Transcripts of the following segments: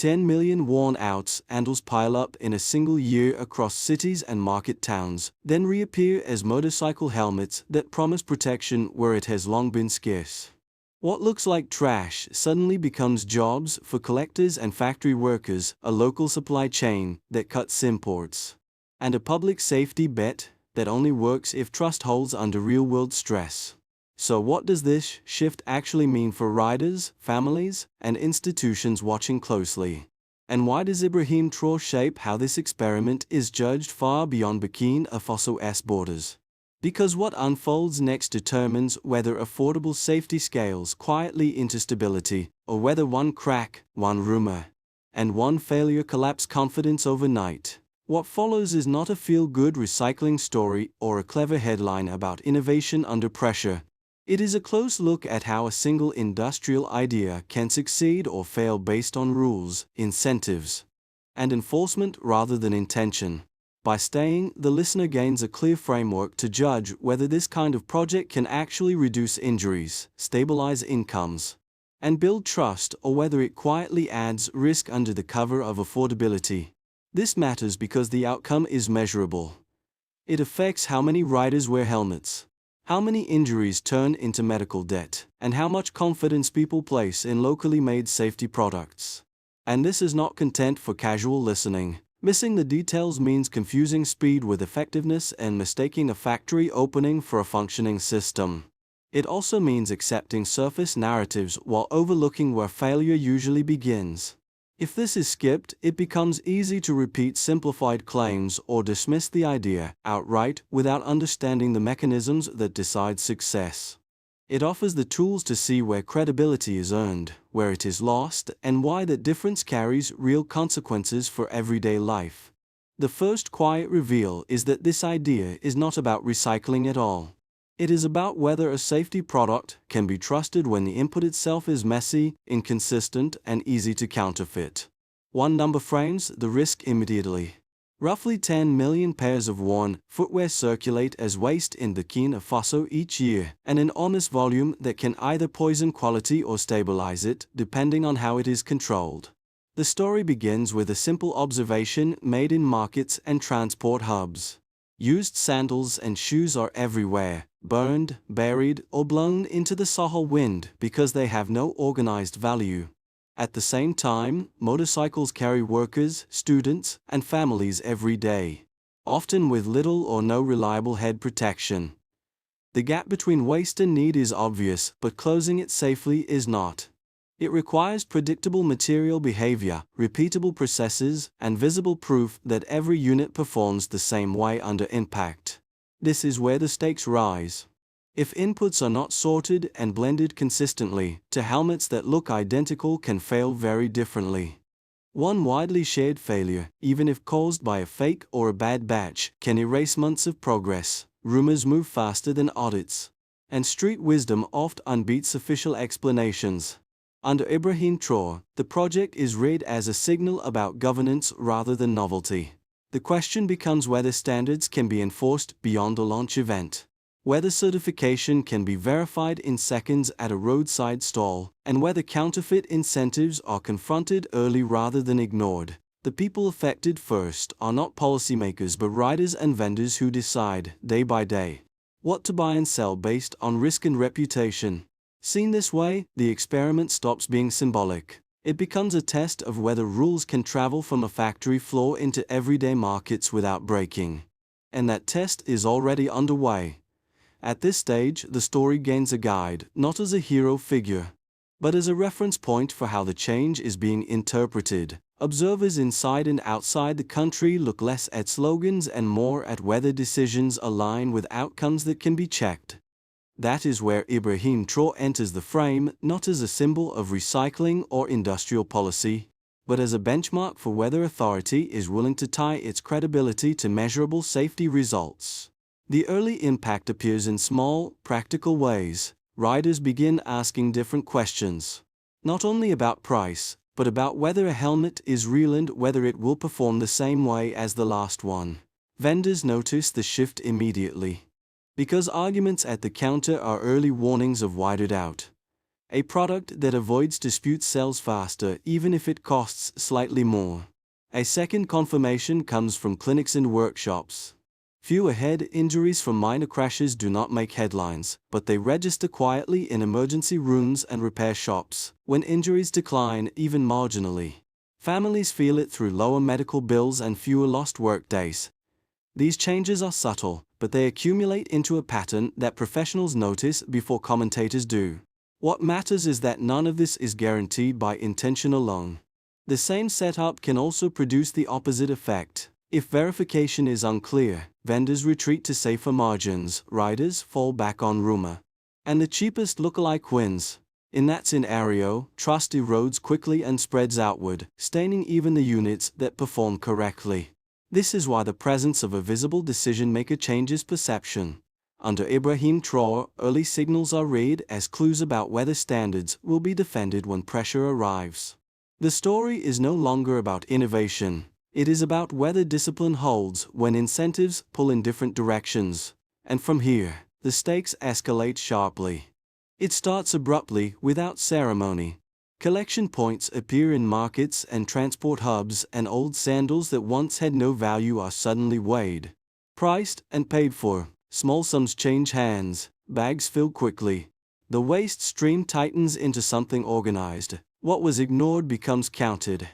10 million worn-out sandals pile up in a single year across cities and market towns, then reappear as motorcycle helmets that promise protection where it has long been scarce. What looks like trash suddenly becomes jobs for collectors and factory workers, a local supply chain that cuts imports, and a public safety bet that only works if trust holds under real-world stress. So what does this shift actually mean for riders, families, and institutions watching closely? And why does Ibrahim Traoré shape how this experiment is judged far beyond Burkina Faso's borders? Because what unfolds next determines whether affordable safety scales quietly into stability, or whether one crack, one rumor, and one failure collapse confidence overnight. What follows is not a feel-good recycling story or a clever headline about innovation under pressure. It is a close look at how a single industrial idea can succeed or fail based on rules, incentives, and enforcement rather than intention. By staying, the listener gains a clear framework to judge whether this kind of project can actually reduce injuries, stabilize incomes, and build trust, or whether it quietly adds risk under the cover of affordability. This matters because the outcome is measurable. It affects how many riders wear helmets, how many injuries turn into medical debt, and how much confidence people place in locally made safety products. And this is not content for casual listening. Missing the details means confusing speed with effectiveness and mistaking a factory opening for a functioning system. It also means accepting surface narratives while overlooking where failure usually begins. If this is skipped, it becomes easy to repeat simplified claims or dismiss the idea outright without understanding the mechanisms that decide success. It offers the tools to see where credibility is earned, where it is lost, and why that difference carries real consequences for everyday life. The first quiet reveal is that this idea is not about recycling at all. It is about whether a safety product can be trusted when the input itself is messy, inconsistent, and easy to counterfeit. One number frames the risk immediately. Roughly 10 million pairs of worn footwear circulate as waste in Burkina Faso each year, an enormous volume that can either poison quality or stabilize it, depending on how it is controlled. The story begins with a simple observation made in markets and transport hubs. Used sandals and shoes are everywhere, burned, buried, or blown into the Sahel wind because they have no organized value. At the same time, motorcycles carry workers, students, and families every day, often with little or no reliable head protection. The gap between waste and need is obvious, but closing it safely is not. It requires predictable material behavior, repeatable processes, and visible proof that every unit performs the same way under impact. This is where the stakes rise. If inputs are not sorted and blended consistently, two helmets that look identical can fail very differently. One widely shared failure, even if caused by a fake or a bad batch, can erase months of progress. Rumors move faster than audits, and street wisdom oft unbeats official explanations. Under Ibrahim Traoré, the project is read as a signal about governance rather than novelty. The question becomes whether standards can be enforced beyond a launch event, whether certification can be verified in seconds at a roadside stall, and whether counterfeit incentives are confronted early rather than ignored. The people affected first are not policymakers but riders and vendors who decide, day by day, what to buy and sell based on risk and reputation. Seen this way, the experiment stops being symbolic. It becomes a test of whether rules can travel from a factory floor into everyday markets without breaking. And that test is already underway. At this stage, the story gains a guide, not as a hero figure, but as a reference point for how the change is being interpreted. Observers inside and outside the country look less at slogans and more at whether decisions align with outcomes that can be checked. That is where Ibrahim Traoré enters the frame, not as a symbol of recycling or industrial policy, but as a benchmark for whether authority is willing to tie its credibility to measurable safety results. The early impact appears in small, practical ways. Riders begin asking different questions, not only about price, but about whether a helmet is real and whether it will perform the same way as the last one. Vendors notice the shift immediately, because arguments at the counter are early warnings of wider doubt. A product that avoids disputes sells faster even if it costs slightly more. A second confirmation comes from clinics and workshops. Fewer head injuries from minor crashes do not make headlines, but they register quietly in emergency rooms and repair shops, when injuries decline even marginally. Families feel it through lower medical bills and fewer lost workdays. These changes are subtle, but they accumulate into a pattern that professionals notice before commentators do. What matters is that none of this is guaranteed by intention alone. The same setup can also produce the opposite effect. If verification is unclear, vendors retreat to safer margins, riders fall back on rumor. And the cheapest lookalike wins. In that scenario, trust erodes quickly and spreads outward, staining even the units that perform correctly. This is why the presence of a visible decision-maker changes perception. Under Ibrahim Traoré, early signals are read as clues about whether standards will be defended when pressure arrives. The story is no longer about innovation. It is about whether discipline holds when incentives pull in different directions. And from here, the stakes escalate sharply. It starts abruptly, without ceremony. Collection points appear in markets and transport hubs, and old sandals that once had no value are suddenly weighed, priced, and paid for. Small sums change hands, bags fill quickly. The waste stream tightens into something organized. What was ignored becomes counted.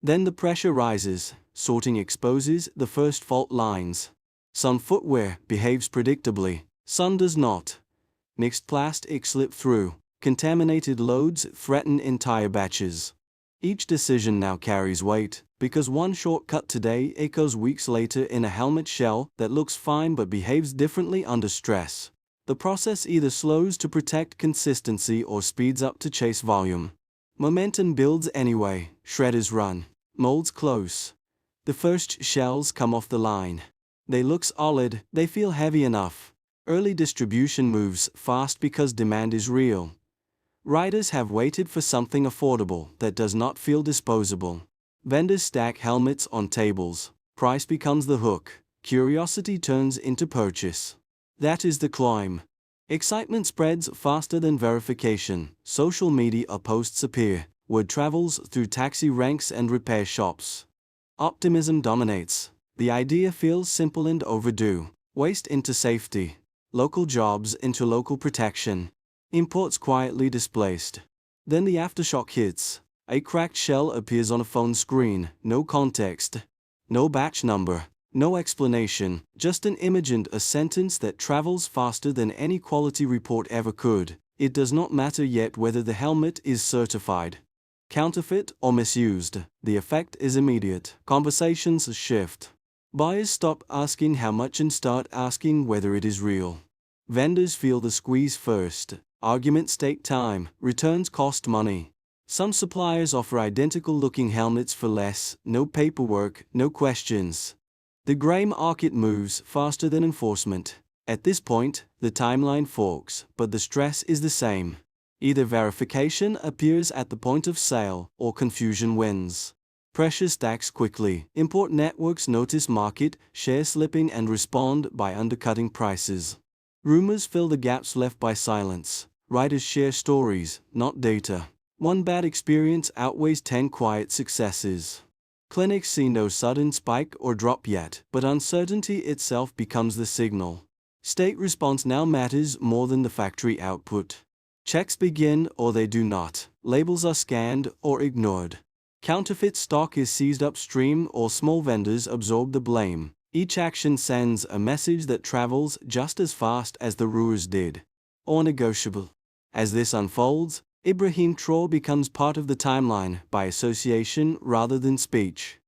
Then the pressure rises. Sorting exposes the first fault lines. Some footwear behaves predictably, some does not. Mixed plastics slip through. Contaminated loads threaten entire batches. Each decision now carries weight, because one shortcut today echoes weeks later in a helmet shell that looks fine but behaves differently under stress. The process either slows to protect consistency or speeds up to chase volume. Momentum builds anyway. Shredders run. Molds close. The first shells come off the line. They look solid, they feel heavy enough. Early distribution moves fast because demand is real. Riders have waited for something affordable that does not feel disposable. Vendors stack helmets on tables. Price becomes the hook. Curiosity turns into purchase. That is the climb. Excitement spreads faster than verification. Social media posts appear. Word travels through taxi ranks and repair shops. Optimism dominates. The idea feels simple and overdue. Waste into safety. Local jobs into local protection. Imports quietly displaced. Then the aftershock hits. A cracked shell appears on a phone screen. No context. No batch number. No explanation. Just an image and a sentence that travels faster than any quality report ever could. It does not matter yet whether the helmet is certified, counterfeit, or misused. The effect is immediate. Conversations shift. Buyers stop asking how much and start asking whether it is real. Vendors feel the squeeze first. Arguments take time. Returns cost money. Some suppliers offer identical-looking helmets for less. No paperwork, no questions. The gray market moves faster than enforcement. At this point, the timeline forks, but the stress is the same. Either verification appears at the point of sale, or confusion wins. Pressure stacks quickly. Import networks notice market share slipping and respond by undercutting prices. Rumors fill the gaps left by silence. Writers share stories, not data. One bad experience outweighs 10 quiet successes. Clinics see no sudden spike or drop yet, but uncertainty itself becomes the signal. State response now matters more than the factory output. Checks begin or they do not. Labels are scanned or ignored. Counterfeit stock is seized upstream or small vendors absorb the blame. Each action sends a message that travels just as fast as the rumors did. Or negotiable. As this unfolds, Ibrahim Traoré becomes part of the timeline by association rather than speech.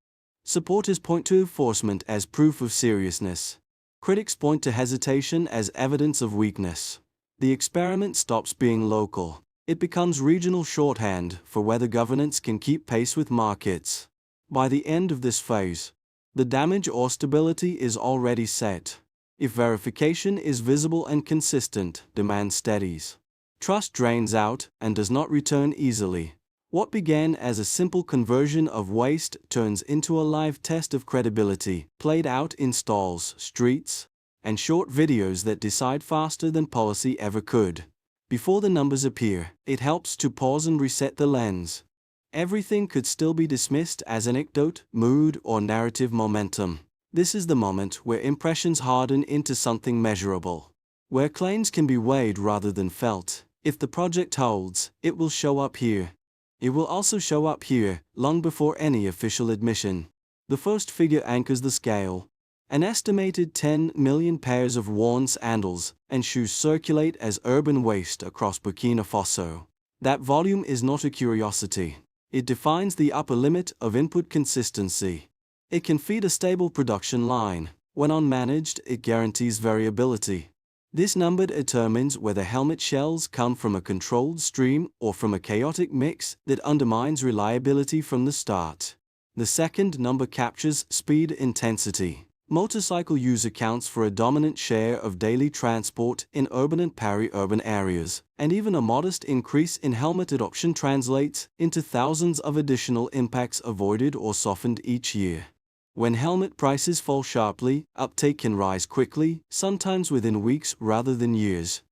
Supporters point to enforcement as proof of seriousness. Critics point to hesitation as evidence of weakness. The experiment stops being local. It becomes regional shorthand for whether governance can keep pace with markets. By the end of this phase, the damage or stability is already set. If verification is visible and consistent, demand steadies. Trust drains out and does not return easily. What began as a simple conversion of waste turns into a live test of credibility, played out in stalls, streets, and short videos that decide faster than policy ever could. Before the numbers appear, it helps to pause and reset the lens. Everything could still be dismissed as anecdote, mood, or narrative momentum. This is the moment where impressions harden into something measurable, where claims can be weighed rather than felt. If the project holds, it will show up here. It will also show up here, long before any official admission. The first figure anchors the scale. An estimated 10 million pairs of worn sandals and shoes circulate as urban waste across Burkina Faso. That volume is not a curiosity. It defines the upper limit of input consistency. It can feed a stable production line. When unmanaged, it guarantees variability. This number determines whether helmet shells come from a controlled stream or from a chaotic mix that undermines reliability from the start. The second number captures speed intensity. Motorcycle use accounts for a dominant share of daily transport in urban and peri-urban areas, and even a modest increase in helmet adoption translates into thousands of additional impacts avoided or softened each year. When helmet prices fall sharply, uptake can rise quickly, sometimes within weeks rather than years.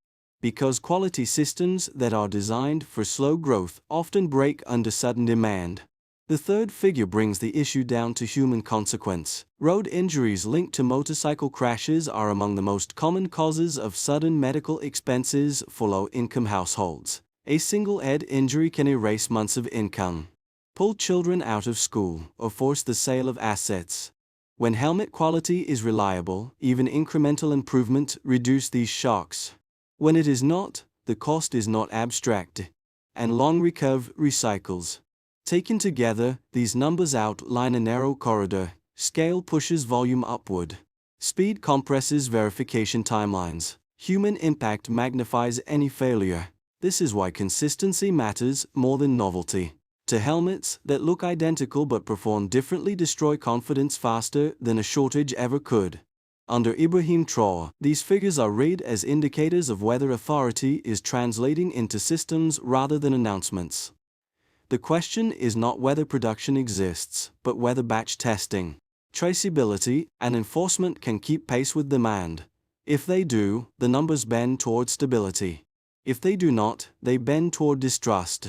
Because quality systems that are designed for slow growth often break under sudden demand. The third figure brings the issue down to human consequence. Road injuries linked to motorcycle crashes are among the most common causes of sudden medical expenses for low-income households. A single head injury can erase months of income, pull children out of school, or force the sale of assets. When helmet quality is reliable, even incremental improvement reduce these shocks. When it is not, the cost is not abstract, and long recovery recycles. Taken together, these numbers outline a narrow corridor. Scale pushes volume upward. Speed compresses verification timelines. Human impact magnifies any failure. This is why consistency matters more than novelty. To helmets that look identical but perform differently destroy confidence faster than a shortage ever could. Under Ibrahim Traoré, these figures are read as indicators of whether authority is translating into systems rather than announcements. The question is not whether production exists, but whether batch testing, traceability, and enforcement can keep pace with demand. If they do, the numbers bend toward stability. If they do not, they bend toward distrust.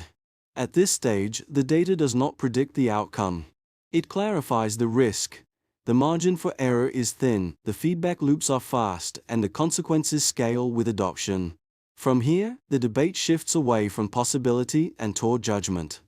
At this stage, the data does not predict the outcome. It clarifies the risk. The margin for error is thin, the feedback loops are fast, and the consequences scale with adoption. From here, the debate shifts away from possibility and toward judgment.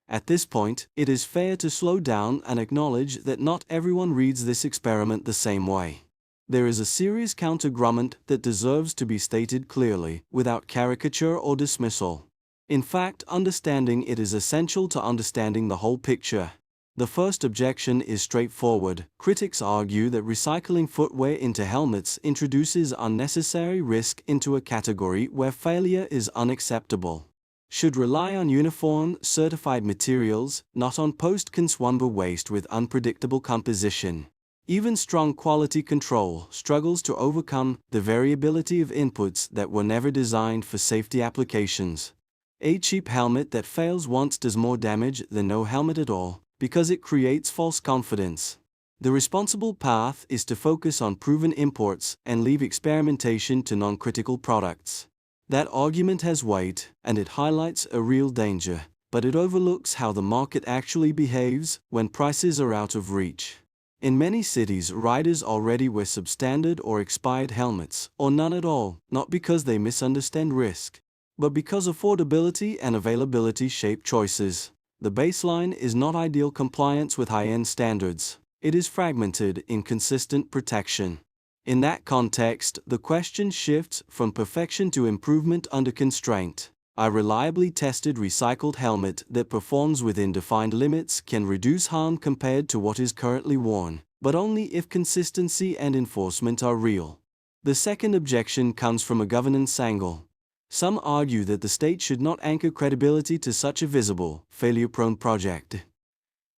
At this point, it is fair to slow down and acknowledge that not everyone reads this experiment the same way. There is a serious counter-argument that deserves to be stated clearly, without caricature or dismissal. In fact, understanding it is essential to understanding the whole picture. The first objection is straightforward. Critics argue that recycling footwear into helmets introduces unnecessary risk into a category where failure is unacceptable. Should rely on uniform, certified materials, not on post-consumer waste with unpredictable composition. Even strong quality control struggles to overcome the variability of inputs that were never designed for safety applications. A cheap helmet that fails once does more damage than no helmet at all, because it creates false confidence. The responsible path is to focus on proven imports and leave experimentation to non-critical products. That argument has weight, and it highlights a real danger, but it overlooks how the market actually behaves when prices are out of reach. In many cities, riders already wear substandard or expired helmets, or none at all, not because they misunderstand risk, but because affordability and availability shape choices. The baseline is not ideal compliance with high-end standards. It is fragmented, inconsistent protection. In that context, the question shifts from perfection to improvement under constraint. A reliably tested recycled helmet that performs within defined limits can reduce harm compared to what is currently worn, but only if consistency and enforcement are real. The second objection comes from a governance angle. Some argue that the state should not anchor credibility to such a visible, failure-prone project.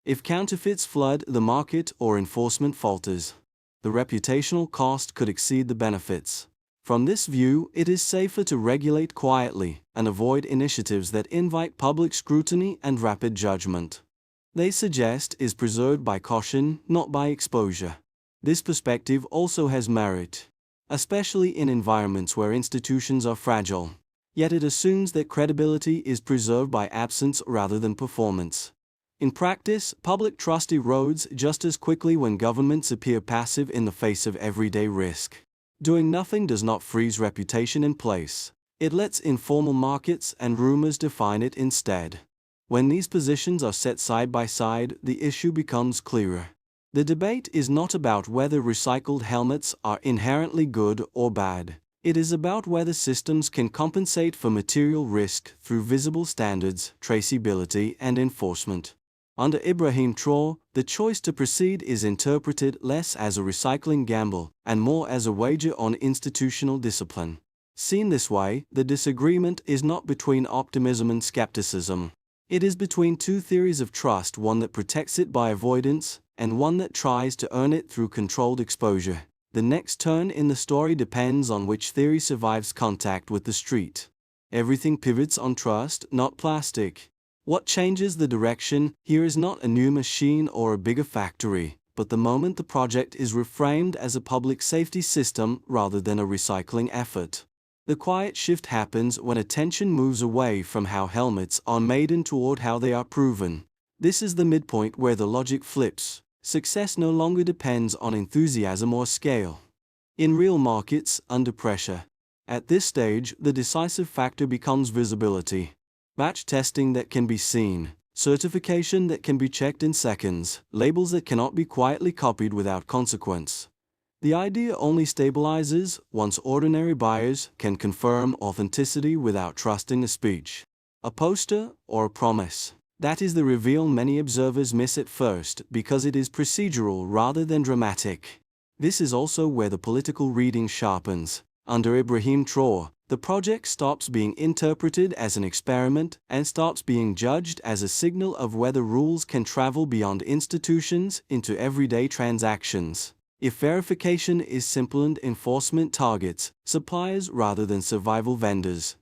If counterfeits flood the market or enforcement falters, the reputational cost could exceed the benefits. From this view, it is safer to regulate quietly and avoid initiatives that invite public scrutiny and rapid judgment. They suggest is preserved by caution, not by exposure. This perspective also has merit, especially in environments where institutions are fragile. Yet it assumes that credibility is preserved by absence rather than performance. In practice, public trust erodes just as quickly when governments appear passive in the face of everyday risk. Doing nothing does not freeze reputation in place. It lets informal markets and rumors define it instead. When these positions are set side by side, the issue becomes clearer. The debate is not about whether recycled helmets are inherently good or bad. It is about whether systems can compensate for material risk through visible standards, traceability, and enforcement. Under Ibrahim Traoré, the choice to proceed is interpreted less as a recycling gamble and more as a wager on institutional discipline. Seen this way, the disagreement is not between optimism and skepticism. It is between two theories of trust, one that protects it by avoidance, and one that tries to earn it through controlled exposure. The next turn in the story depends on which theory survives contact with the street. Everything pivots on trust, not plastic. What changes the direction here is not a new machine or a bigger factory, but the moment the project is reframed as a public safety system rather than a recycling effort. The quiet shift happens when attention moves away from how helmets are made and toward how they are proven. This is the midpoint where the logic flips. Success no longer depends on enthusiasm or scale. In real markets, under pressure. At this stage, the decisive factor becomes visibility. Batch testing that can be seen, certification that can be checked in seconds, labels that cannot be quietly copied without consequence. The idea only stabilizes once ordinary buyers can confirm authenticity without trusting a speech, a poster, or a promise. That is the reveal many observers miss at first because it is procedural rather than dramatic. This is also where the political reading sharpens. Under Ibrahim Traoré, the project stops being interpreted as an experiment and starts being judged as a signal of whether rules can travel beyond institutions into everyday transactions. If verification is simple and enforcement targets suppliers rather than survival vendors,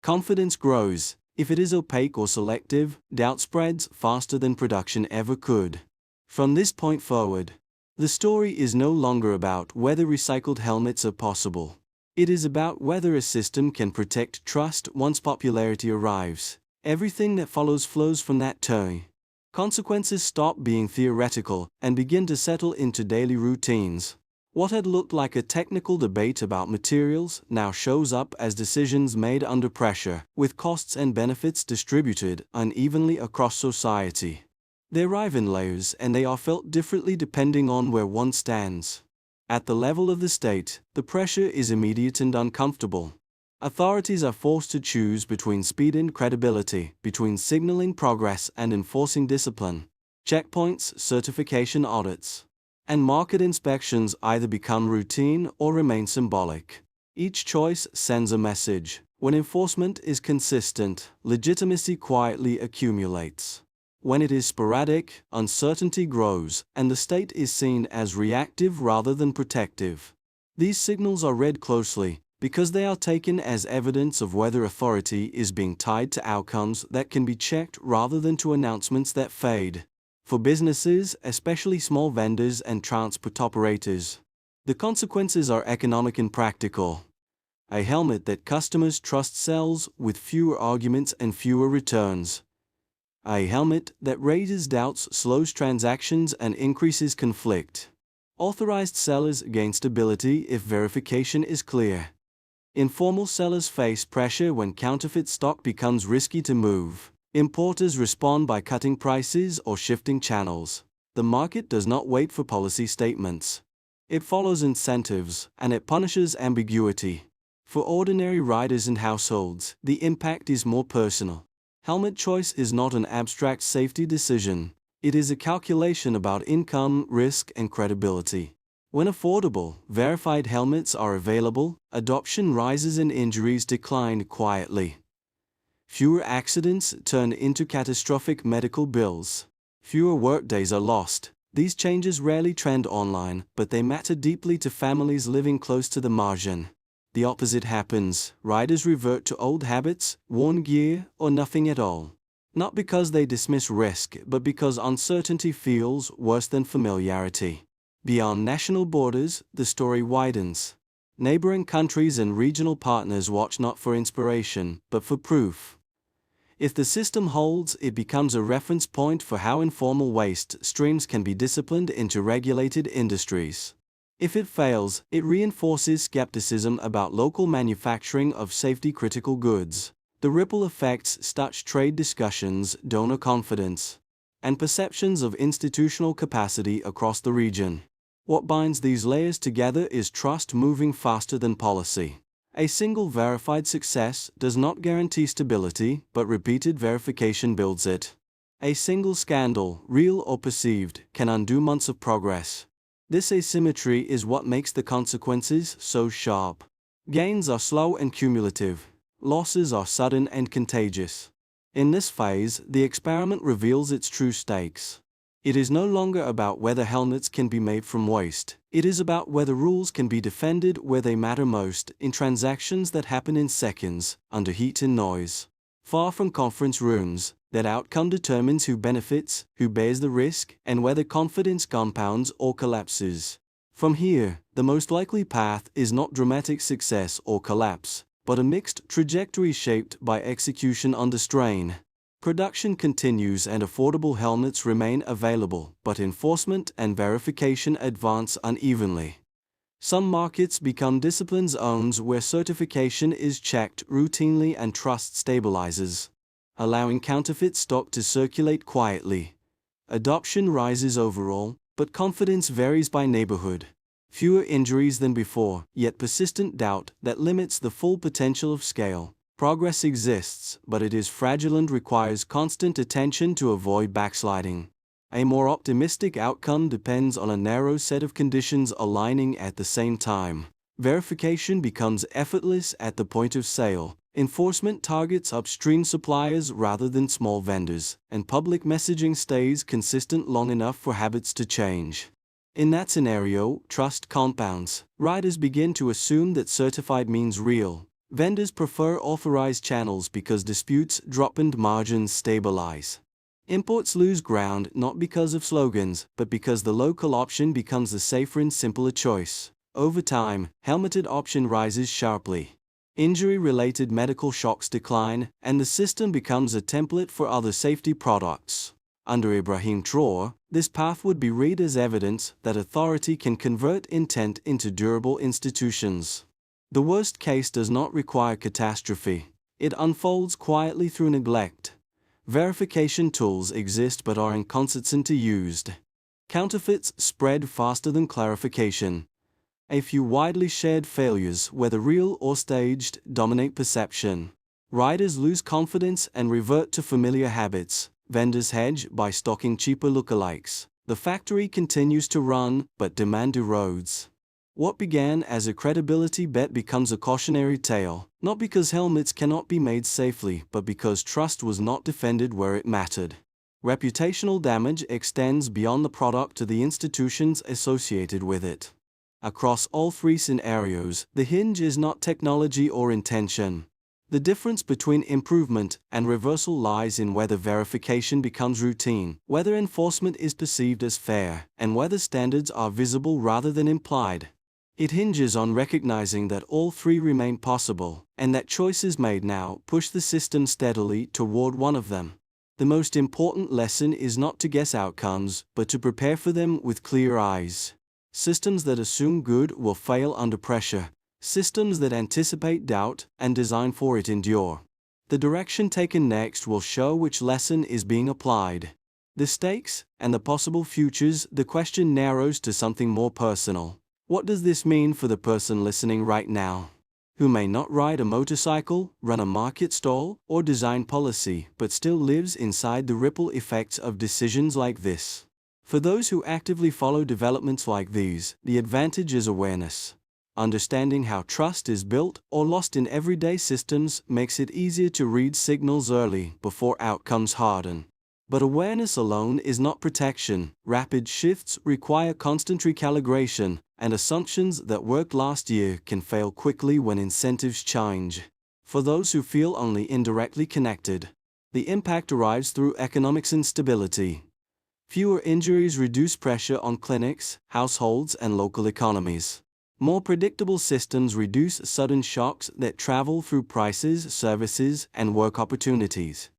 confidence grows. If it is opaque or selective, doubt spreads faster than production ever could. From this point forward, the story is no longer about whether recycled helmets are possible. It is about whether a system can protect trust once popularity arrives. Everything that follows flows from that turn. Consequences stop being theoretical and begin to settle into daily routines. What had looked like a technical debate about materials now shows up as decisions made under pressure, with costs and benefits distributed unevenly across society. They arrive in layers and they are felt differently depending on where one stands. At the level of the state, the pressure is immediate and uncomfortable. Authorities are forced to choose between speed and credibility, between signaling progress and enforcing discipline. Checkpoints, certification audits, and market inspections either become routine or remain symbolic. Each choice sends a message. When enforcement is consistent, legitimacy quietly accumulates. When it is sporadic, uncertainty grows, and the state is seen as reactive rather than protective. These signals are read closely, because they are taken as evidence of whether authority is being tied to outcomes that can be checked rather than to announcements that fade. For businesses, especially small vendors and transport operators, the consequences are economic and practical. A helmet that customers trust sells with fewer arguments and fewer returns. A helmet that raises doubts slows transactions and increases conflict. Authorized sellers gain stability if verification is clear. Informal sellers face pressure when counterfeit stock becomes risky to move. Importers respond by cutting prices or shifting channels. The market does not wait for policy statements. It follows incentives, and it punishes ambiguity. For ordinary riders and households, the impact is more personal. Helmet choice is not an abstract safety decision. It is a calculation about income, risk, and credibility. When affordable, verified helmets are available, adoption rises and injuries decline quietly. Fewer accidents turn into catastrophic medical bills. Fewer workdays are lost. These changes rarely trend online, but they matter deeply to families living close to the margin. The opposite happens. Riders revert to old habits, worn gear, or nothing at all. Not because they dismiss risk, but because uncertainty feels worse than familiarity. Beyond national borders, the story widens. Neighboring countries and regional partners watch not for inspiration, but for proof. If the system holds, it becomes a reference point for how informal waste streams can be disciplined into regulated industries. If it fails, it reinforces skepticism about local manufacturing of safety-critical goods. The ripple effects touch trade discussions, donor confidence, and perceptions of institutional capacity across the region. What binds these layers together is trust moving faster than policy. A single verified success does not guarantee stability, but repeated verification builds it. A single scandal, real or perceived, can undo months of progress. This asymmetry is what makes the consequences so sharp. Gains are slow and cumulative. Losses are sudden and contagious. In this phase, the experiment reveals its true stakes. It is no longer about whether helmets can be made from waste. It is about whether rules can be defended where they matter most, in transactions that happen in seconds, under heat and noise. Far from conference rooms, that outcome determines who benefits, who bears the risk, and whether confidence compounds or collapses. From here, the most likely path is not dramatic success or collapse, but a mixed trajectory shaped by execution under strain. Production continues and affordable helmets remain available, but enforcement and verification advance unevenly. Some markets become discipline zones where certification is checked routinely and trust stabilizes, allowing counterfeit stock to circulate quietly. Adoption rises overall, but confidence varies by neighborhood. Fewer injuries than before, yet persistent doubt that limits the full potential of scale. Progress exists, but it is fragile and requires constant attention to avoid backsliding. A more optimistic outcome depends on a narrow set of conditions aligning at the same time. Verification becomes effortless at the point of sale. Enforcement targets upstream suppliers rather than small vendors, and public messaging stays consistent long enough for habits to change. In that scenario, trust compounds. Riders begin to assume that certified means real. Vendors prefer authorized channels because disputes drop and margins stabilize. Imports lose ground not because of slogans, but because the local option becomes a safer and simpler choice. Over time, helmeted option rises sharply. Injury-related medical shocks decline, and the system becomes a template for other safety products. Under Ibrahim Traoré, this path would be read as evidence that authority can convert intent into durable institutions. The worst case does not require catastrophe. It unfolds quietly through neglect. Verification tools exist but are inconsistent to used. Counterfeits spread faster than clarification. A few widely shared failures, whether real or staged, dominate perception. Riders lose confidence and revert to familiar habits. Vendors hedge by stocking cheaper lookalikes. The factory continues to run, but demand erodes. What began as a credibility bet becomes a cautionary tale, not because helmets cannot be made safely, but because trust was not defended where it mattered. Reputational damage extends beyond the product to the institutions associated with it. Across all three scenarios, the hinge is not technology or intention. The difference between improvement and reversal lies in whether verification becomes routine, whether enforcement is perceived as fair, and whether standards are visible rather than implied. It hinges on recognizing that all three remain possible, and that choices made now push the system steadily toward one of them. The most important lesson is not to guess outcomes, but to prepare for them with clear eyes. Systems that assume good will fail under pressure. Systems that anticipate doubt and design for it endure. The direction taken next will show which lesson is being applied. The stakes and the possible futures, the question narrows to something more personal. What does this mean for the person listening right now, who may not ride a motorcycle, run a market stall, or design policy, but still lives inside the ripple effects of decisions like this? For those who actively follow developments like these, the advantage is awareness. Understanding how trust is built or lost in everyday systems makes it easier to read signals early before outcomes harden. But awareness alone is not protection. Rapid shifts require constant recalibration, and assumptions that worked last year can fail quickly when incentives change. For those who feel only indirectly connected, the impact arrives through economic instability. Fewer injuries reduce pressure on clinics, households, and local economies. More predictable systems reduce sudden shocks that travel through prices, services, and work opportunities.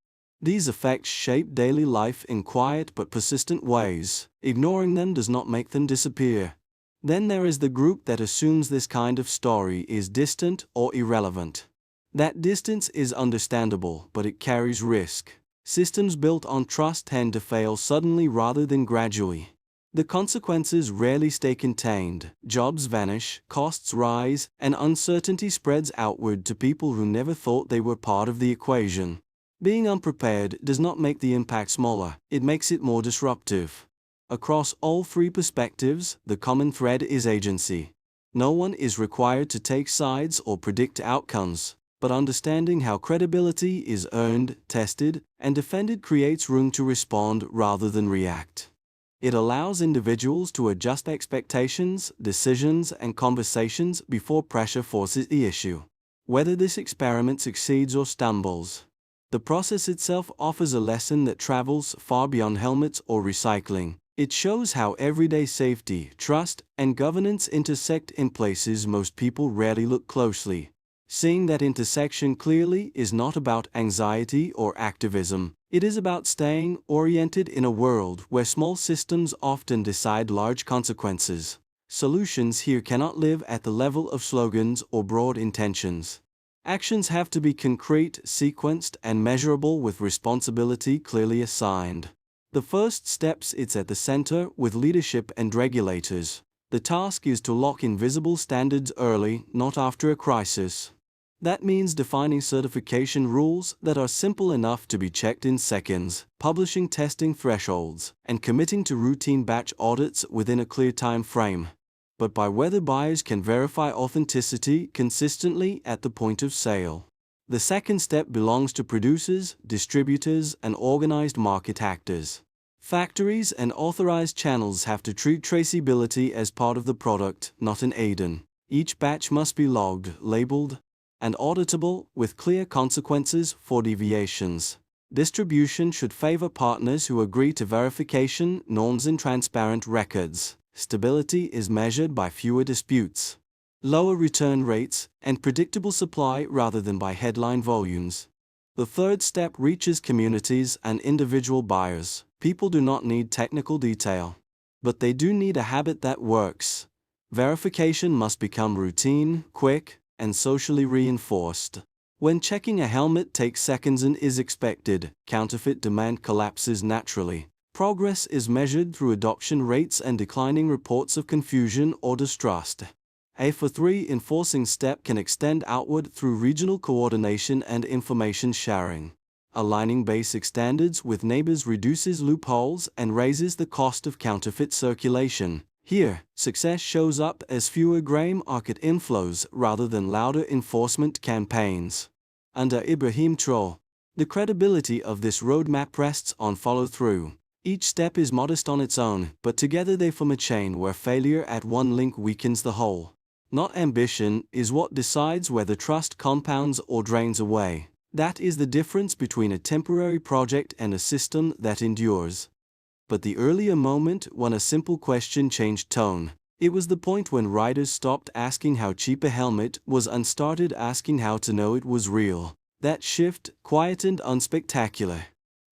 These effects shape daily life in quiet but persistent ways. Ignoring them does not make them disappear. Then there is the group that assumes this kind of story is distant or irrelevant. That distance is understandable, but it carries risk. Systems built on trust tend to fail suddenly rather than gradually. The consequences rarely stay contained. Jobs vanish, costs rise, and uncertainty spreads outward to people who never thought they were part of the equation. Being unprepared does not make the impact smaller, it makes it more disruptive. Across all three perspectives, the common thread is agency. No one is required to take sides or predict outcomes, but understanding how credibility is earned, tested, and defended creates room to respond rather than react. It allows individuals to adjust expectations, decisions, and conversations before pressure forces the issue. Whether this experiment succeeds or stumbles, the process itself offers a lesson that travels far beyond helmets or recycling. It shows how everyday safety, trust, and governance intersect in places most people rarely look closely. Seeing that intersection clearly is not about anxiety or activism. It is about staying oriented in a world where small systems often decide large consequences. Solutions here cannot live at the level of slogans or broad intentions. Actions have to be concrete, sequenced, and measurable with responsibility clearly assigned. The first step sits at the center with leadership and regulators. The task is to lock in visible standards early, not after a crisis. That means defining certification rules that are simple enough to be checked in seconds, publishing testing thresholds, and committing to routine batch audits within a clear time frame. But by whether buyers can verify authenticity consistently at the point of sale. The second step belongs to producers, distributors, and organized market actors. Factories and authorized channels have to treat traceability as part of the product, not an add-on. Each batch must be logged, labeled, and auditable, with clear consequences for deviations. Distribution should favor partners who agree to verification norms and transparent records. Stability is measured by fewer disputes, lower return rates, and predictable supply rather than by headline volumes. The third step reaches communities and individual buyers. People do not need technical detail, but they do need a habit that works. Verification must become routine, quick, and socially reinforced. When checking a helmet takes seconds and is expected, counterfeit demand collapses naturally. Progress is measured through adoption rates and declining reports of confusion or distrust. A for-3 enforcing step can extend outward through regional coordination and information sharing. Aligning basic standards with neighbors reduces loopholes and raises the cost of counterfeit circulation. Here, success shows up as fewer gray market inflows rather than louder enforcement campaigns. Under Ibrahim Traoré, the credibility of this roadmap rests on follow-through. Each step is modest on its own, but together they form a chain where failure at one link weakens the whole. Not ambition is what decides whether trust compounds or drains away. That is the difference between a temporary project and a system that endures. But the earlier moment when a simple question changed tone. It was the point when riders stopped asking how cheap a helmet was and started asking how to know it was real. That shift, quiet and unspectacular,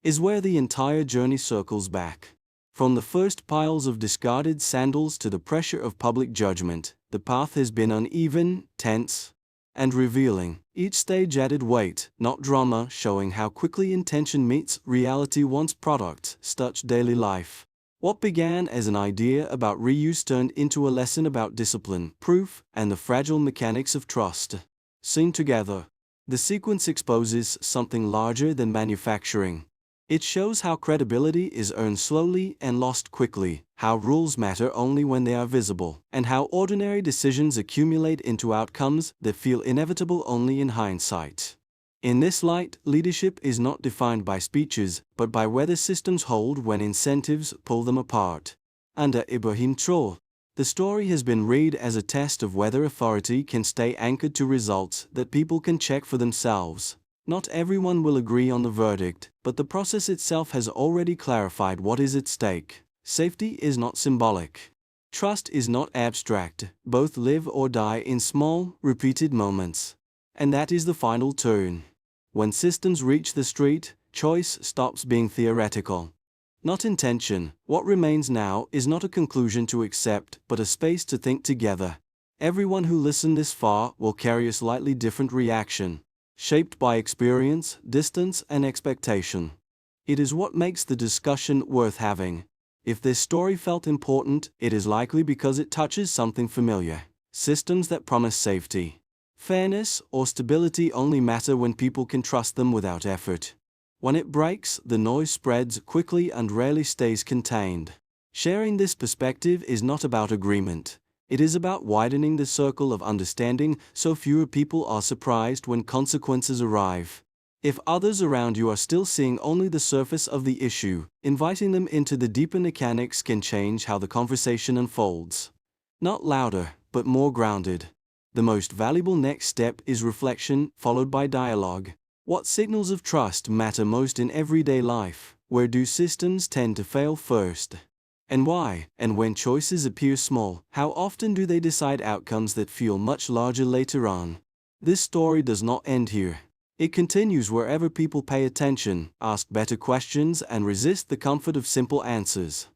is where the entire journey circles back. From the first piles of discarded sandals to the pressure of public judgment, the path has been uneven, tense, and revealing. Each stage added weight, not drama, showing how quickly intention meets reality once products touch daily life. What began as an idea about reuse turned into a lesson about discipline, proof, and the fragile mechanics of trust. Seen together, the sequence exposes something larger than manufacturing. It shows how credibility is earned slowly and lost quickly, how rules matter only when they are visible, and how ordinary decisions accumulate into outcomes that feel inevitable only in hindsight. In this light, leadership is not defined by speeches, but by whether systems hold when incentives pull them apart. Under Ibrahim Traoré, the story has been read as a test of whether authority can stay anchored to results that people can check for themselves. Not everyone will agree on the verdict, but the process itself has already clarified what is at stake. Safety is not symbolic. Trust is not abstract, both live or die in small, repeated moments. And that is the final turn. When systems reach the street, choice stops being theoretical. Not intention, what remains now is not a conclusion to accept, but a space to think together. Everyone who listened this far will carry a slightly different reaction, shaped by experience, distance, and expectation. It is what makes the discussion worth having. If this story felt important, it is likely because it touches something familiar. Systems that promise safety, fairness, or stability only matter when people can trust them without effort. When it breaks, the noise spreads quickly and rarely stays contained. Sharing this perspective is not about agreement. It is about widening the circle of understanding so fewer people are surprised when consequences arrive. If others around you are still seeing only the surface of the issue, inviting them into the deeper mechanics can change how the conversation unfolds. Not louder, but more grounded. The most valuable next step is reflection, followed by dialogue. What signals of trust matter most in everyday life? Where do systems tend to fail first? And why? And when choices appear small, how often do they decide outcomes that feel much larger later on? This story does not end here. It continues wherever people pay attention, ask better questions, and resist the comfort of simple answers.